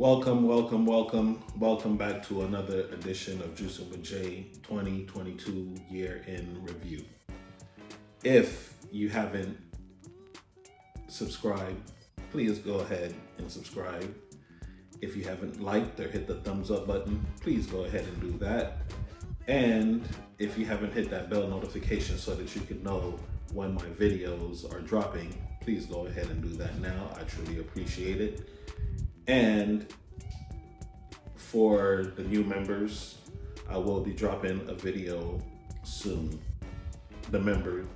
Welcome back to another edition of Juicing with Jay 2022 year in review. If you haven't subscribed, please go ahead and subscribe. If you haven't liked or hit the thumbs up button, please go ahead and do that. And if you haven't hit that bell notification so that you can know when my videos are dropping, please go ahead and do that now. I truly appreciate it. And for the new members, I will be dropping a video soon.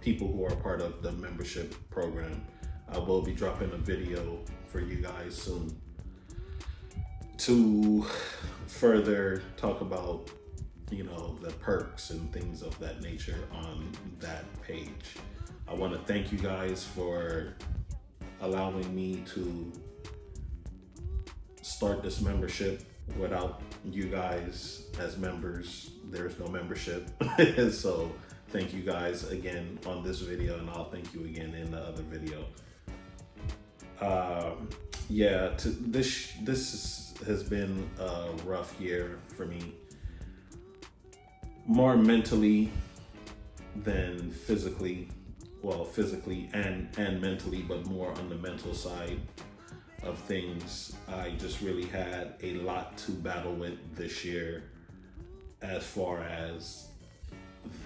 People who are part of the membership program, I will be dropping a video for you guys soon to further talk about, the perks and things of that nature on that page. I want to thank you guys for allowing me to start this membership. Without you guys as members, there's no membership. So thank you guys again on this video, and I'll thank you again in the other video. This has been a rough year for me, more mentally than physically. Well, physically and mentally, but more on the mental side of things. I just really had a lot to battle with this year as far as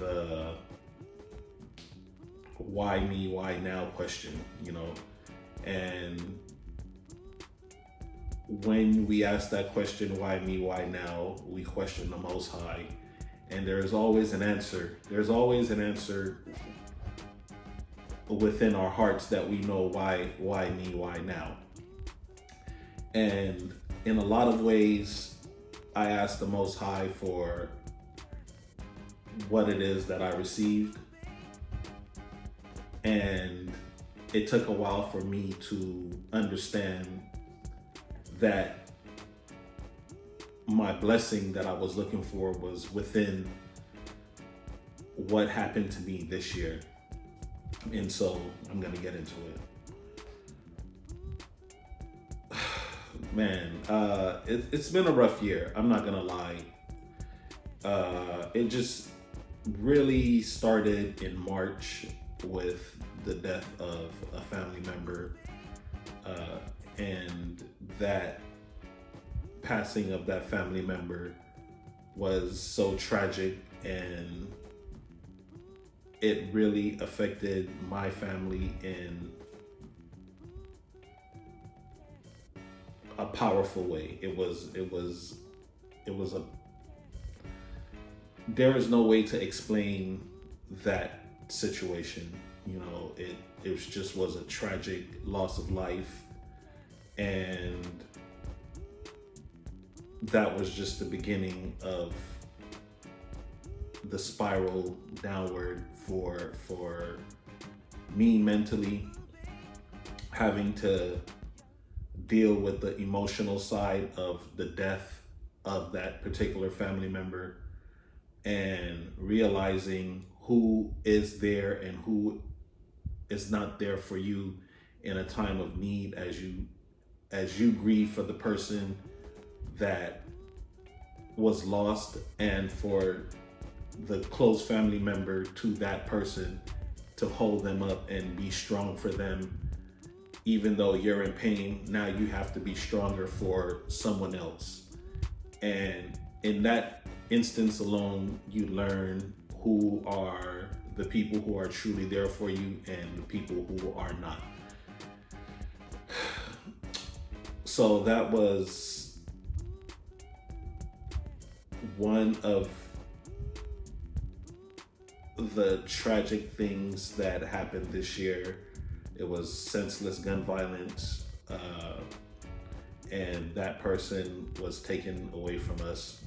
the why me, why now question, and when we ask that question, why me, why now, we question the Most High, and there's always an answer. There's always an answer within our hearts that we know why me, why now. And in a lot of ways, I ask the Most High for what it is that I received. And it took a while for me to understand that my blessing that I was looking for was within what happened to me this year. And so I'm going to get into it. Man, it's been a rough year. I'm not gonna lie. It just really started in March with the death of a family member, and that passing of that family member was so tragic, and it really affected my family in a powerful way. There is no way to explain that situation. It just was a tragic loss of life, and that was just the beginning of the spiral downward for me mentally, having to deal with the emotional side of the death of that particular family member, and realizing who is there and who is not there for you in a time of need, as you grieve for the person that was lost, and for the close family member to that person to hold them up and be strong for them. Even though you're in pain, now you have to be stronger for someone else. And in that instance alone, you learn who are the people who are truly there for you and the people who are not. So that was one of the tragic things that happened this year. It was senseless gun violence, and that person was taken away from us.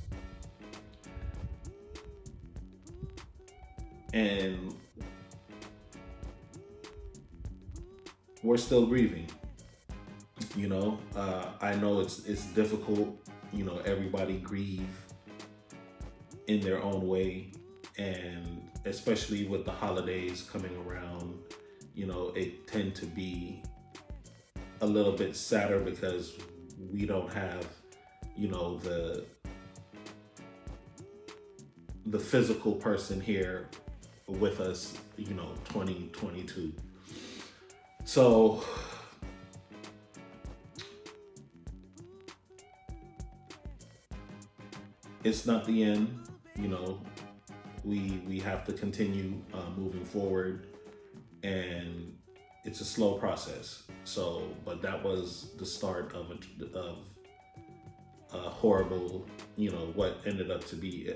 And we're still grieving. I know it's difficult. Everybody grieve in their own way, and especially with the holidays coming around, it tend to be a little bit sadder because we don't have the physical person here with us, 2022. So it's not the end. We have to continue moving forward, and it's a slow process. So, but that was the start of a horrible, what ended up to be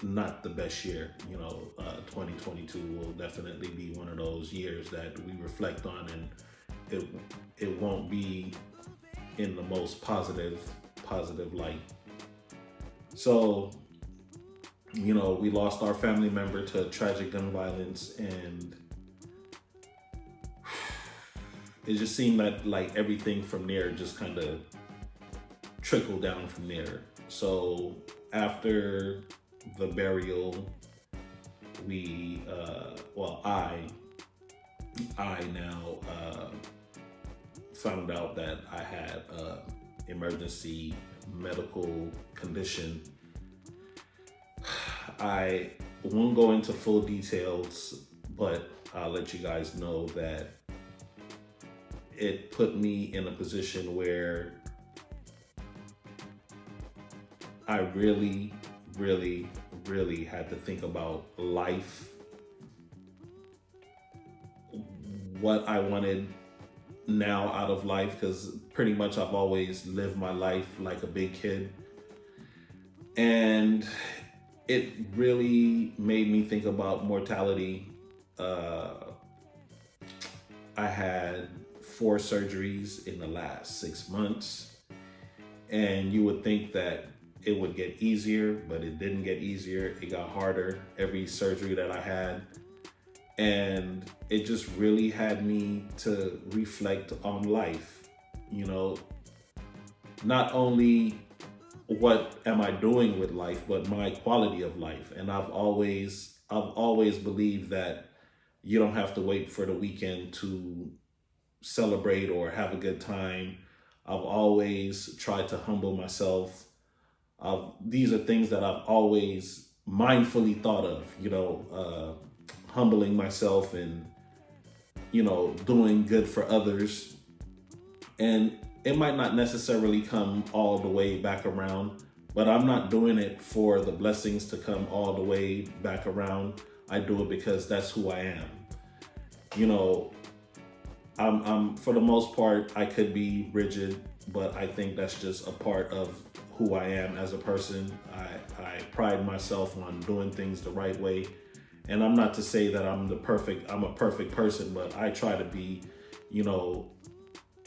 not the best year. 2022 will definitely be one of those years that we reflect on, and it won't be in the most positive light. So, we lost our family member to tragic gun violence, and it just seemed that like everything from there just kind of trickled down from there. So after the burial, I now found out that I had emergency medical condition. I won't go into full details, but I'll let you guys know that it put me in a position where I really, really, really had to think about life, what I wanted now out of life, because pretty much I've always lived my life like a big kid. And it really made me think about mortality. I had 4 surgeries in the last 6 months, and you would think that it would get easier, but it didn't get easier. It got harder every surgery that I had. And it just really had me to reflect on life. Not only what am I doing with life, but my quality of life. And I've always believed that you don't have to wait for the weekend to celebrate or have a good time. I've always tried to humble myself. These are things that I've always mindfully thought of, humbling myself and, doing good for others. And it might not necessarily come all the way back around, but I'm not doing it for the blessings to come all the way back around. I do it because that's who I am. I'm for the most part, I could be rigid, but I think that's just a part of who I am as a person. I pride myself on doing things the right way. And I'm not to say that I'm a perfect person, but I try to be,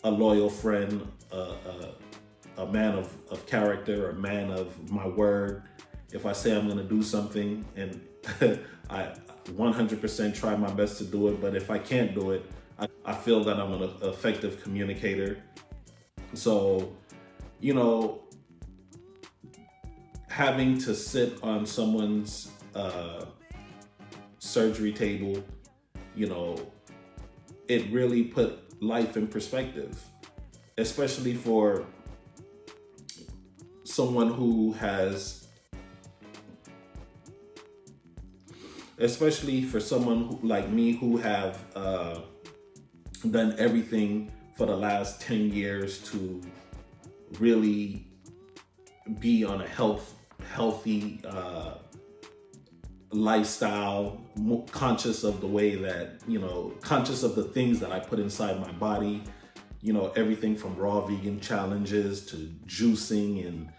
a loyal friend, a man of character, a man of my word. If I say I'm going to do something, and I 100% try my best to do it, but if I can't do it, I feel that I'm an effective communicator. So, having to sit on someone's surgery table, it really put life in perspective, especially for someone who like me, who have done everything for the last 10 years to really be on a healthy lifestyle, conscious of the way that, conscious of the things that I put inside my body, everything from raw vegan challenges to juicing and,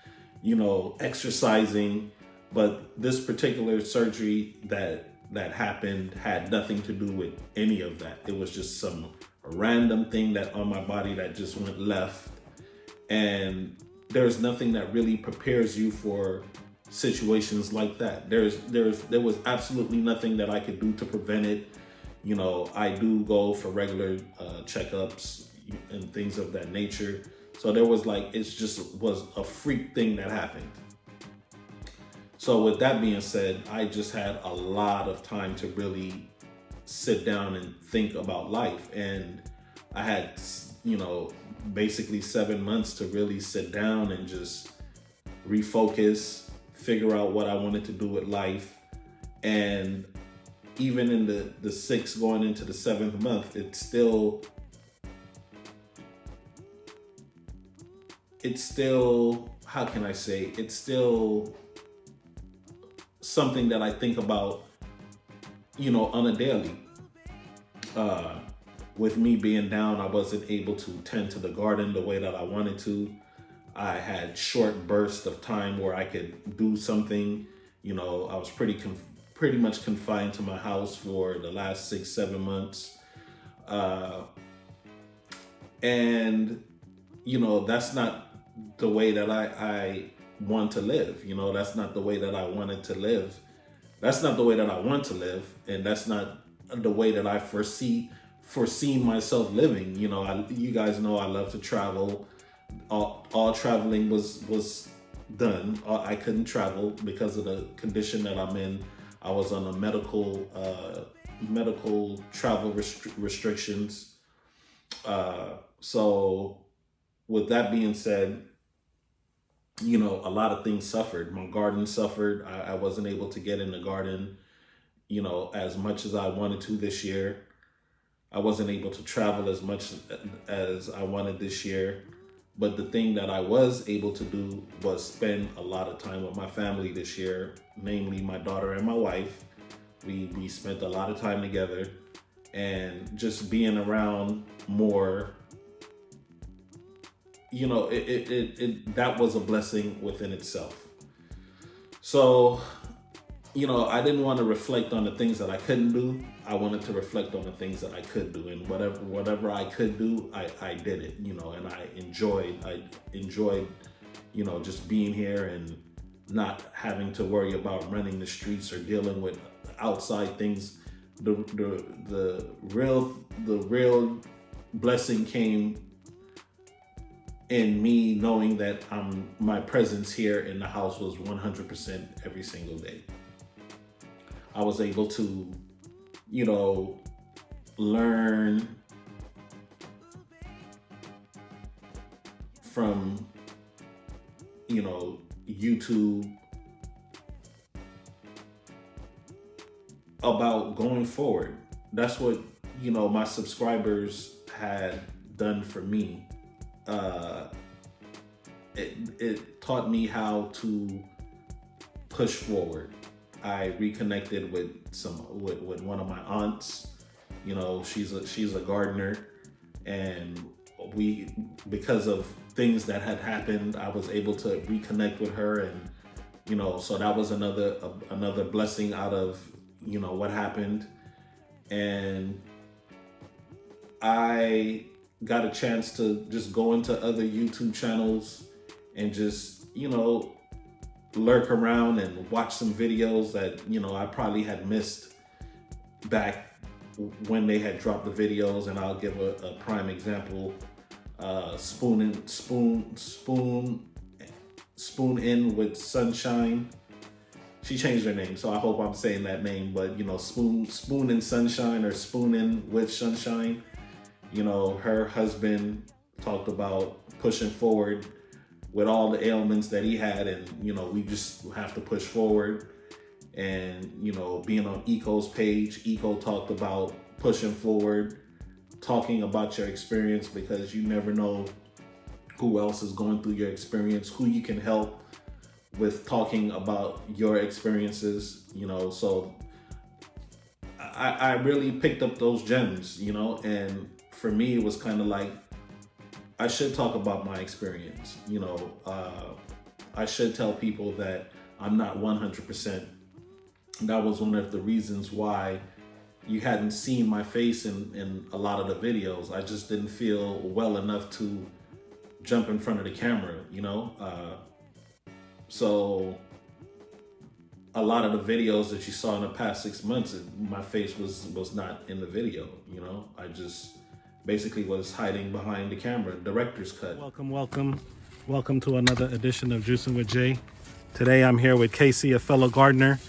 exercising. But this particular surgery that happened had nothing to do with any of that. It was just some random thing that on my body that just went left. And there's nothing that really prepares you for situations like that. There was absolutely nothing that I could do to prevent it. I do go for regular checkups and things of that nature. So there was was a freak thing that happened. So with that being said, I just had a lot of time to really sit down and think about life. And I had, basically 7 months to really sit down and just refocus, figure out what I wanted to do with life. And even in the sixth going into the seventh month, it's still, how can I say, it's still something that I think about, on a daily. With me being down, I wasn't able to tend to the garden the way that I wanted to. I had short bursts of time where I could do something. I was pretty much confined to my house for the last 6-7 months. And, that's not the way that I want to live. That's not the way that I wanted to live. That's not the way that I want to live. And that's not the way that I foresee myself living. You guys know I love to travel. All traveling was done. I couldn't travel because of the condition that I'm in. I was on a medical travel restrictions. So with that being said, a lot of things suffered. My garden suffered. I wasn't able to get in the garden, as much as I wanted to this year. I wasn't able to travel as much as I wanted this year. But the thing that I was able to do was spend a lot of time with my family this year, namely my daughter and my wife. We spent a lot of time together, and just being around more, that was a blessing within itself. So, I didn't want to reflect on the things that I couldn't do. I wanted to reflect on the things that I could do, and whatever I could do, I did it, and I enjoyed, just being here and not having to worry about running the streets or dealing with outside things. The real blessing came in me knowing that my presence here in the house was 100% every single day. I was able to, learn from, YouTube about going forward. That's what, my subscribers had done for me. It taught me how to push forward. I reconnected with one of my aunts. She's a gardener, and because of things that had happened, I was able to reconnect with her, and so that was another blessing out of what happened. And I got a chance to just go into other YouTube channels and just lurk around and watch some videos that I probably had missed back when they had dropped the videos. And I'll give a prime example. Spoon In with Sunshine. She changed her name, so I hope I'm saying that name. But Spoon in Sunshine, or Spoon In with Sunshine. Her husband talked about pushing forward with all the ailments that he had, and we just have to push forward. And being on Eco's page, Eco talked about pushing forward, talking about your experience, because you never know who else is going through your experience, who you can help with talking about your experiences. So I really picked up those gems, and for me it was kind of like, I should talk about my experience. I should tell people that I'm not 100%. That was one of the reasons why you hadn't seen my face in a lot of the videos. I just didn't feel well enough to jump in front of the camera, so a lot of the videos that you saw in the past 6 months, my face was not in the video. I just basically was hiding behind the camera, director's cut. Welcome to another edition of Juicing with Jay. Today I'm here with Casey, a fellow gardener,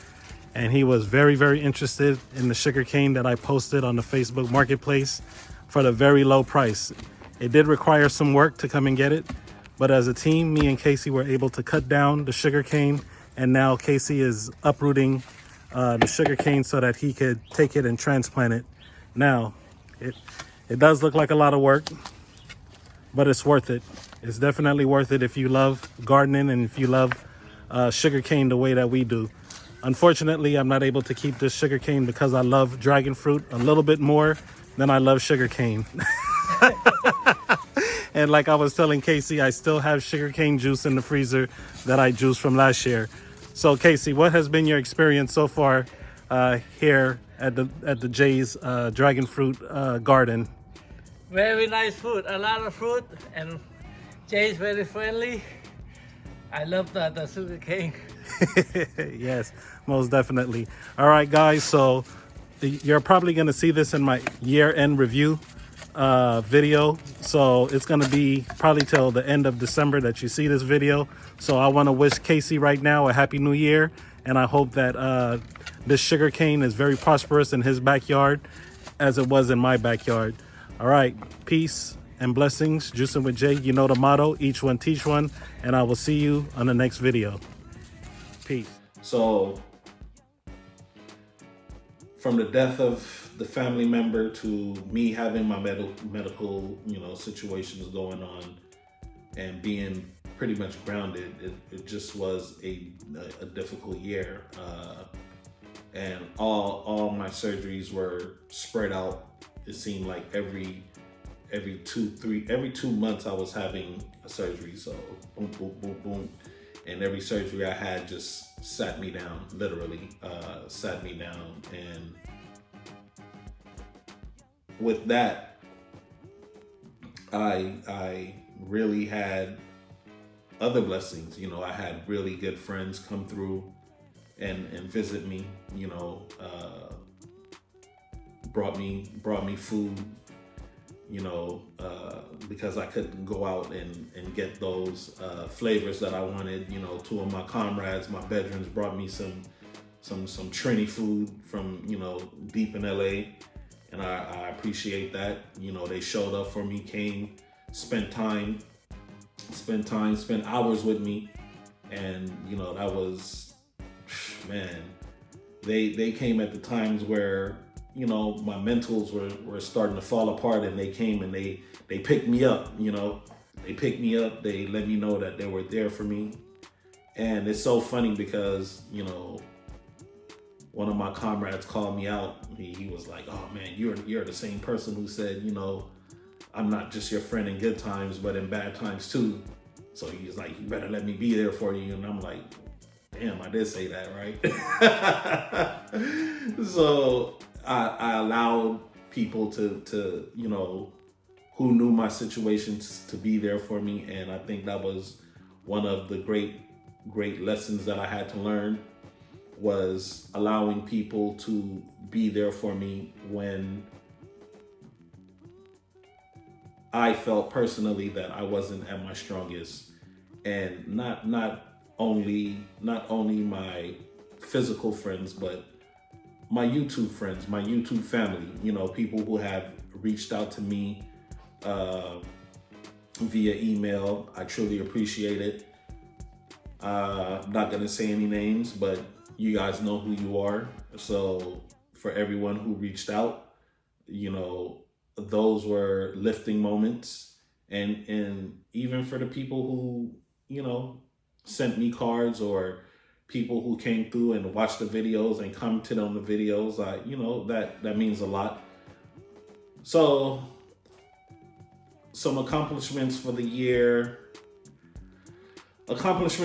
and he was very, very interested in the sugarcane that I posted on the Facebook Marketplace for the very low price. It did require some work to come and get it, But as a team, me and Casey were able to cut down the sugar cane, and now Casey is uprooting the sugar cane so that he could take it and transplant it. Now, it does look like a lot of work, but it's worth it. It's definitely worth it if you love gardening and if you love sugar cane the way that we do. Unfortunately, I'm not able to keep this sugar cane because I love dragon fruit a little bit more than I love sugar cane. And like I was telling Casey, I still have sugarcane juice in the freezer that I juiced from last year. So Casey, what has been your experience so far here at the Jay's dragon fruit garden? Very nice fruit, a lot of fruit, and Jay is very friendly. I love the sugar cane. Yes, most definitely. All right, guys, so you're probably going to see this in my year-end review video. So it's going to be probably till the end of December that you see this video. So I want to wish Casey right now a happy new year, and I hope that this sugar cane is very prosperous in his backyard as it was in my backyard. All right, peace and blessings. Juicing with Jay, you know the motto, each one teach one, and I will see you on the next video. Peace. So from the death of the family member to me having my medical, situations going on and being pretty much grounded, it just was a difficult year. And all my surgeries were spread out. It seemed like every 2 months I was having a surgery. So boom, boom, boom, boom. And every surgery I had just sat me down, literally sat me down. And with that, I really had other blessings. I had really good friends come through and visit me, brought me food, because I couldn't go out and get those flavors that I wanted. Two of my comrades, my veterans, brought me some Trini food from, deep in LA. And I appreciate that. They showed up for me, came, spent hours with me. And, that was, man, they came at the times where, my mentals were starting to fall apart, and they came and they picked me up, they picked me up. They let me know that they were there for me. And it's so funny because, one of my comrades called me out. He was like, "Oh man, you're the same person who said, I'm not just your friend in good times, but in bad times too." So he was like, "You better let me be there for you." And I'm like, damn, I did say that, right? So I allowed people to who knew my situations to be there for me. And I think that was one of the great lessons that I had to learn, was allowing people to be there for me when I felt personally that I wasn't at my strongest. And not only my physical friends, but my YouTube friends, my YouTube family, people who have reached out to me via email. I truly appreciate it. I'm not gonna say any names, but you guys know who you are. So for everyone who reached out, those were lifting moments. And even for the people who, sent me cards, or people who came through and watched the videos and commented on the videos, that means a lot. So some accomplishments for the year. Of course,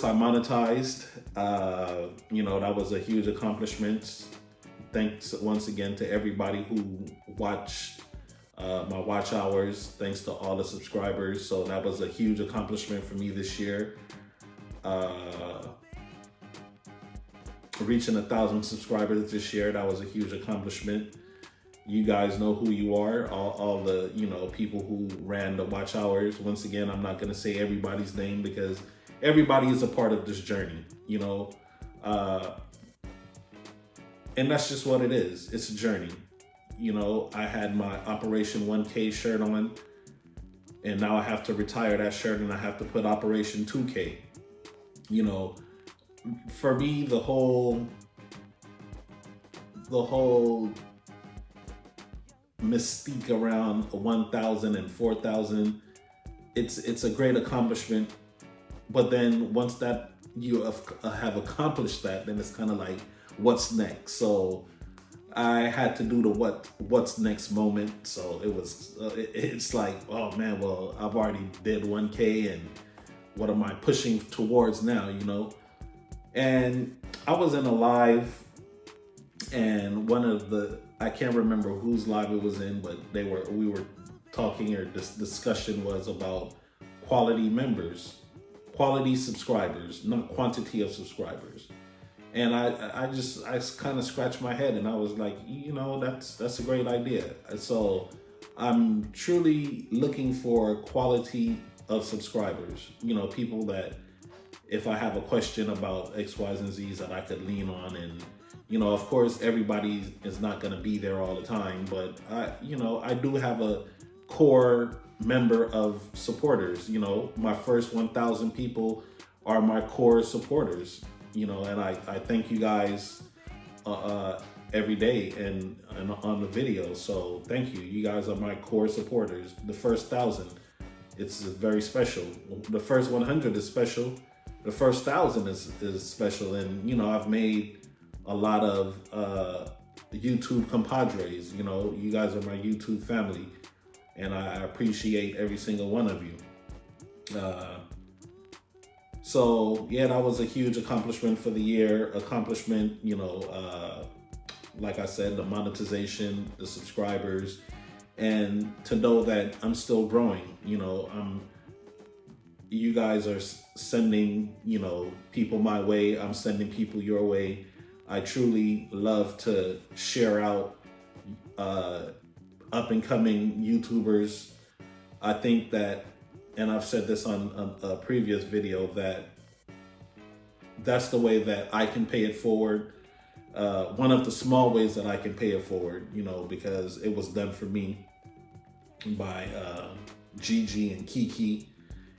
I monetized. That was a huge accomplishment. Thanks once again to everybody who watched my watch hours. Thanks to all the subscribers. So that was a huge accomplishment for me this year. Reaching 1,000 subscribers this year, that was a huge accomplishment. You guys know who you are, all the people who ran the watch hours. Once again, I'm not going to say everybody's name because everybody is a part of this journey, and that's just what it is. It's a journey. I had my Operation 1K shirt on. and now I have to retire that shirt and I have to put Operation 2K. You know, for me, the whole mystique around 1,000 and 4,000, it's a great accomplishment. But then once that you have accomplished that, then it's kind of like, what's next? So I had to do the what's next moment. So it's like, oh man, well, I've already did 1K, and what am I pushing towards now, you know? And I was in a live, and I can't remember whose live it was in, but we were talking, or this discussion was about quality members, quality subscribers, not quantity of subscribers. And I kind of scratched my head, and I was like, you know, that's a great idea. So I'm truly looking for quality of subscribers, you know, people that if I have a question about X, Y's, and Z's that I could lean on. And, you know, of course, everybody is not going to be there all the time, but I do have a core member of supporters. You know, my first 1,000 people are my core supporters, you know, and I thank you guys every day and on the video. So thank you. You guys are my core supporters. The first 1,000, it's very special. The first 100 is special. The first 1,000 is special. And, you know, I've made a lot of YouTube compadres. You know, you guys are my YouTube family, and I appreciate every single one of you. So yeah, that was a huge accomplishment for the year. You know, like I said, the monetization, the subscribers, and to know that I'm still growing. You know, you guys are sending, you know, people my way. I'm sending people your way. I truly love to share out up and coming YouTubers. I think that, and I've said this on a previous video, that's the way that I can pay it forward. One of the small ways that I can pay it forward, you know, because it was done for me by Gigi and Kiki,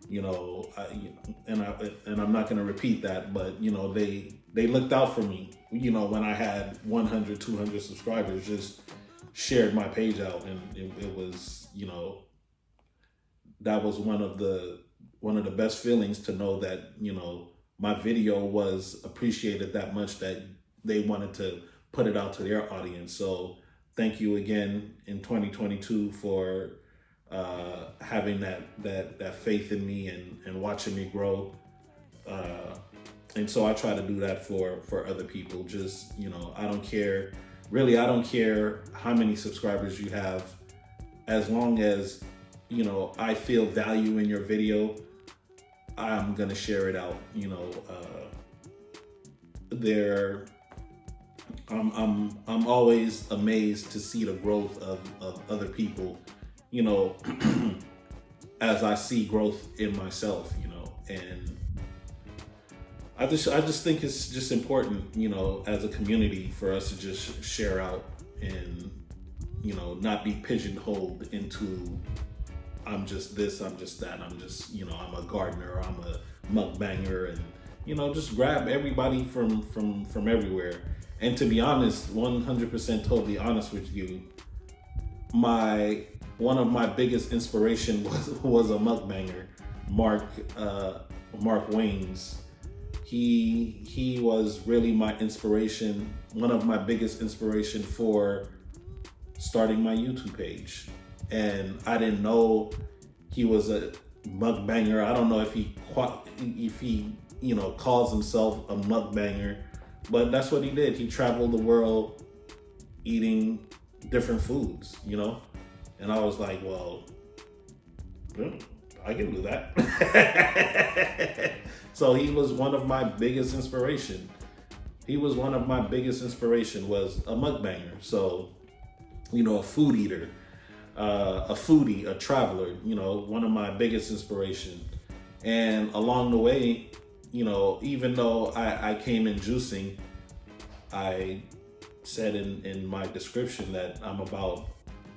you know, and I'm not going to repeat that, but, you know, they looked out for me, you know, when I had 100, 200 subscribers, just shared my page out, and it was, you know, that was one of the best feelings, to know that, you know, my video was appreciated that much that they wanted to put it out to their audience. So thank you again in 2022 for having that faith in me and watching me grow. And so I try to do that for other people. Just, you know, I don't care how many subscribers you have, as long as, you know, I feel value in your video, I'm gonna share it out. You know, I'm always amazed to see the growth of other people, you know, as I see growth in myself, you know, and I just think it's just important, you know, as a community, for us to just share out and, you know, not be pigeonholed into, I'm just this, I'm just that, I'm just, you know, I'm a gardener, or I'm a mukbanger, and, you know, just grab everybody from everywhere. And to be honest, 100% totally honest with you, one of my biggest inspiration was a mukbanger, Mark Waynes. He was really my inspiration, one of my biggest inspiration for starting my YouTube page. And I didn't know he was a mukbanger. I don't know if he you know, calls himself a mukbanger, but that's what he did. He traveled the world eating different foods, you know? And I was like, well, I can do that. So he was one of my biggest inspiration. Was a mukbanger. So, you know, a food eater, a foodie, a traveler, you know, one of my biggest inspiration. And along the way, you know, even though I came in juicing, I said in my description that I'm about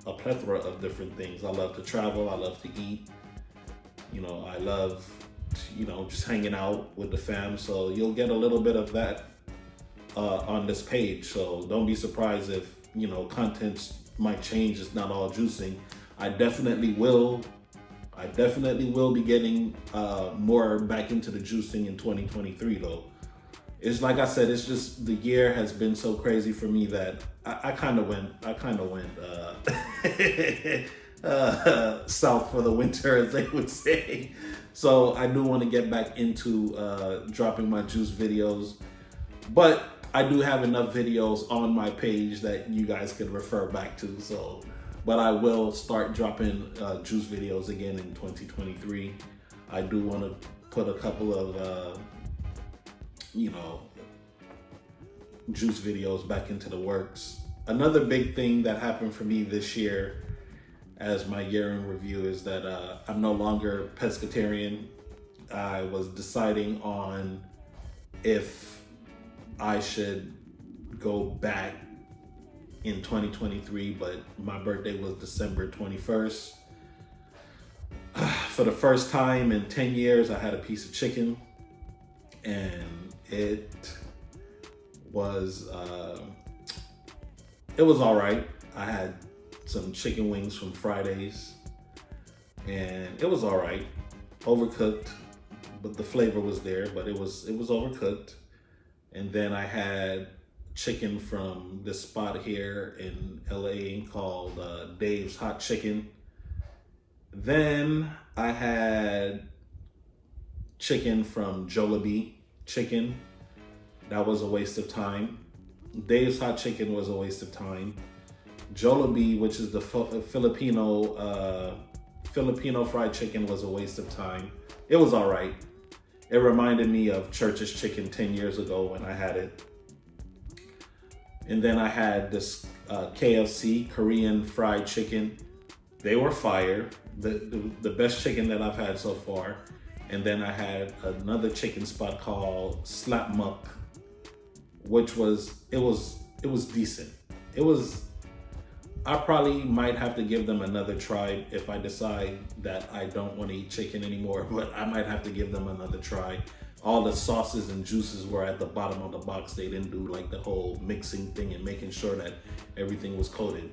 a plethora of different things. I love to travel, I love to eat, I love, just hanging out with the fam. So you'll get a little bit of that on this page. So don't be surprised if, contents might change. It's not all juicing. I definitely will be getting more back into the juicing in 2023 though. It's like I said, it's just the year has been so crazy for me that I kind of went south for the winter, as they would say. So I do want to get back into dropping my juice videos, but I do have enough videos on my page that you guys can refer back to. So, but I will start dropping juice videos again in 2023. I do want to put a couple of juice videos back into the works. Another big thing that happened for me this year as my year in review is that I'm no longer pescatarian. I was deciding on if I should go back in 2023, but my birthday was December 21st. For the first time in 10 years, I had a piece of chicken, and it was all right. I had some chicken wings from Fridays, and it was all right. Overcooked, but the flavor was there, but it was overcooked. And then I had chicken from this spot here in LA called Dave's Hot Chicken. Then I had chicken from Jollibee Chicken. That was a waste of time. Dave's Hot Chicken was a waste of time. Jollibee, which is the Filipino fried chicken, was a waste of time. It was all right. It reminded me of Church's Chicken 10 years ago when I had it. And then I had this KFC, Korean fried chicken. They were fire. The best chicken that I've had so far. And then I had another chicken spot called Slap Muck, which was decent. I probably might have to give them another try if I decide that I don't want to eat chicken anymore, but I might have to give them another try. All the sauces and juices were at the bottom of the box. They didn't do like the whole mixing thing and making sure that everything was coated.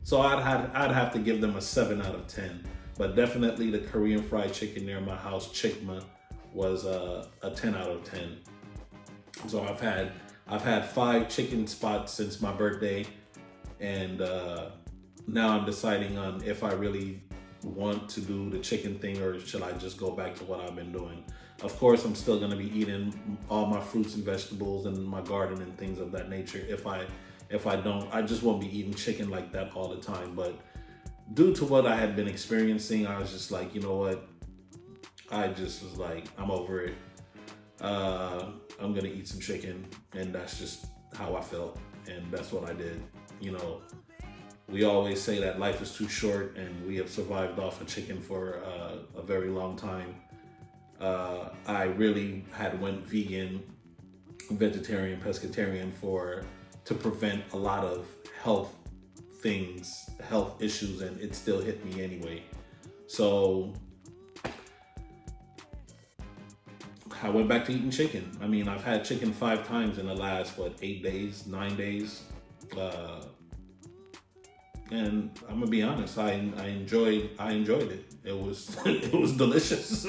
So I'd have to give them a 7 out of 10. But definitely the Korean fried chicken near my house, Chickma, was a 10 out of 10. So I've had 5 chicken spots since my birthday, and now I'm deciding on if I really want to do the chicken thing or should I just go back to what I've been doing. Of course, I'm still gonna be eating all my fruits and vegetables and my garden and things of that nature. If I don't, I just won't be eating chicken like that all the time. But due to what I had been experiencing, I was just like, you know what? I just was like, I'm over it. I'm gonna eat some chicken, and that's just how I felt, and that's what I did. We always say that life is too short, and we have survived off of chicken for a very long time. I really had went vegan, vegetarian, pescatarian to prevent a lot of health issues, and it still hit me anyway. So I went back to eating chicken. I mean, I've had chicken 5 times in the last 8 days, 9 days. And I'm gonna be honest, I enjoyed it. It was it was delicious.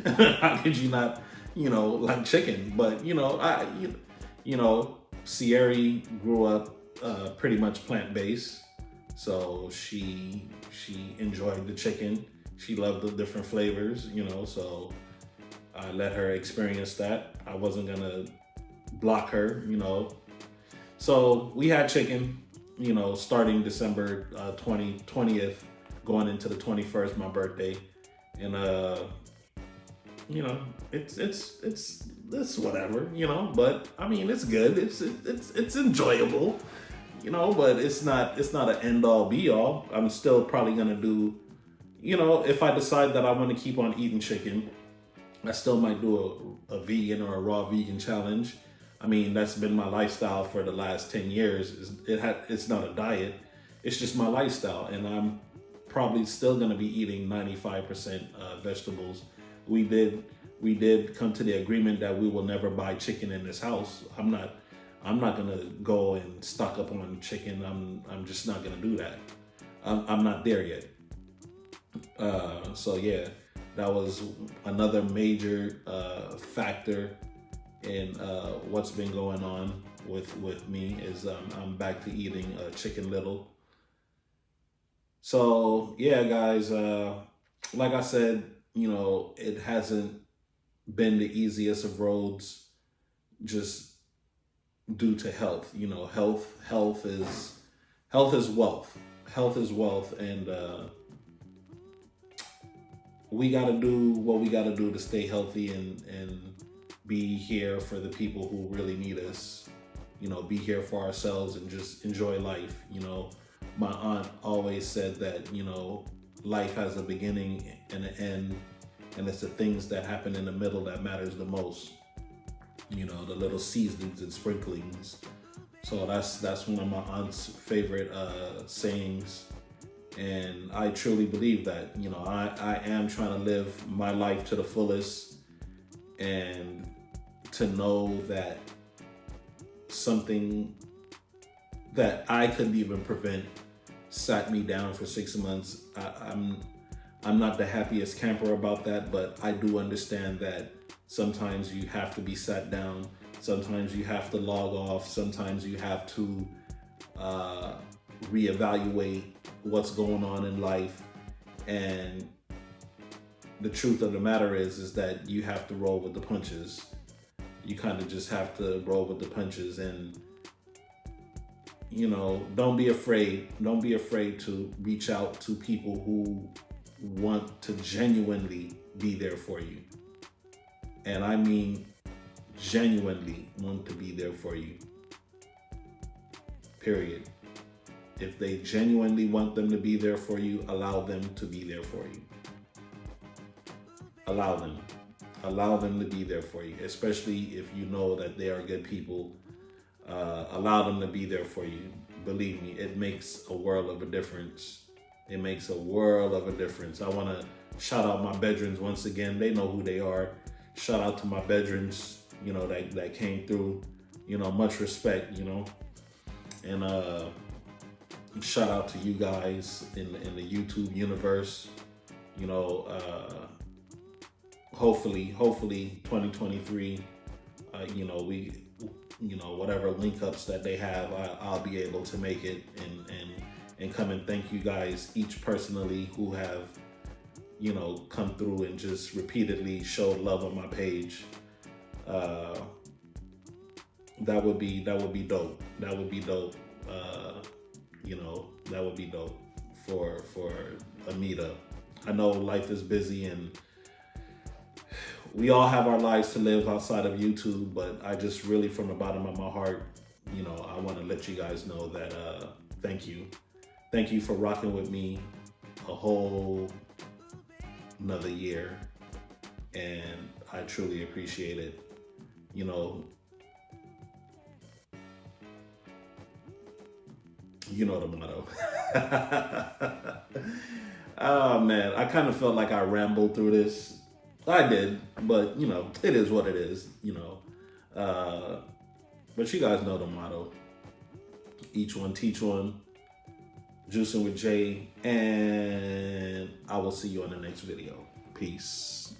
How could you not, like chicken? But Sierra grew up pretty much plant-based, so she enjoyed the chicken. She loved the different flavors, so I let her experience that. I wasn't gonna block her, So we had chicken, starting December 20th, going into the 21st, my birthday. And it's whatever, but I mean, it's good. It's enjoyable, but it's not an end all be all. I'm still probably gonna do, if I decide that I want to keep on eating chicken, I still might do a vegan or a raw vegan challenge. I mean, that's been my lifestyle for the last 10 years. It's not a diet. It's just my lifestyle. And I'm probably still going to be eating 95% vegetables. We did come to the agreement that we will never buy chicken in this house. I'm not going to go and stock up on chicken. I'm just not going to do that. I'm not there yet. So yeah, that was another major factor in what's been going on with me is I'm back to eating Chicken Little. So yeah, guys, like I said, it hasn't been the easiest of roads, just due to health. Health is wealth. Health is wealth, and we got to do what we got to do to stay healthy and be here for the people who really need us. Be here for ourselves and just enjoy life. My aunt always said that, life has a beginning and an end, and it's the things that happen in the middle that matters the most. The little seasonings and sprinklings. So that's one of my aunt's favorite sayings. And I truly believe that, I am trying to live my life to the fullest, and to know that something that I couldn't even prevent sat me down for 6 months. I'm not the happiest camper about that, but I do understand that sometimes you have to be sat down. Sometimes you have to log off. Sometimes you have to reevaluate what's going on in life. And the truth of the matter is that you have to roll with the punches. You kind of just have to roll with the punches, and don't be afraid. Don't be afraid to reach out to people who want to genuinely be there for you. And I mean genuinely want to be there for you. Period. If they genuinely want them to be there for you, allow them to be there for you. Allow them. Allow them to be there for you, especially if you know that they are good people. Allow them to be there for you. Believe me, it makes a world of a difference. It makes a world of a difference. I want to shout out my bedrooms once again. They know who they are. Shout out to my bedrooms, that came through. Much respect, and shout out to you guys in the YouTube universe. Hopefully 2023, whatever link ups that they have, I'll be able to make it and come and thank you guys each personally who have, come through and just repeatedly showed love on my page. That would be dope. That would be dope. That would be dope for a meetup. I know life is busy and we all have our lives to live outside of YouTube, but I just really, from the bottom of my heart, I want to let you guys know that thank you. Thank you for rocking with me a whole another year, and I truly appreciate it. You know the motto. Oh man, I kind of felt like I rambled through this. I did, but it is what it is, but you guys know the motto. Each one teach one. Juicing with Jay, and I will see you on the next video. Peace.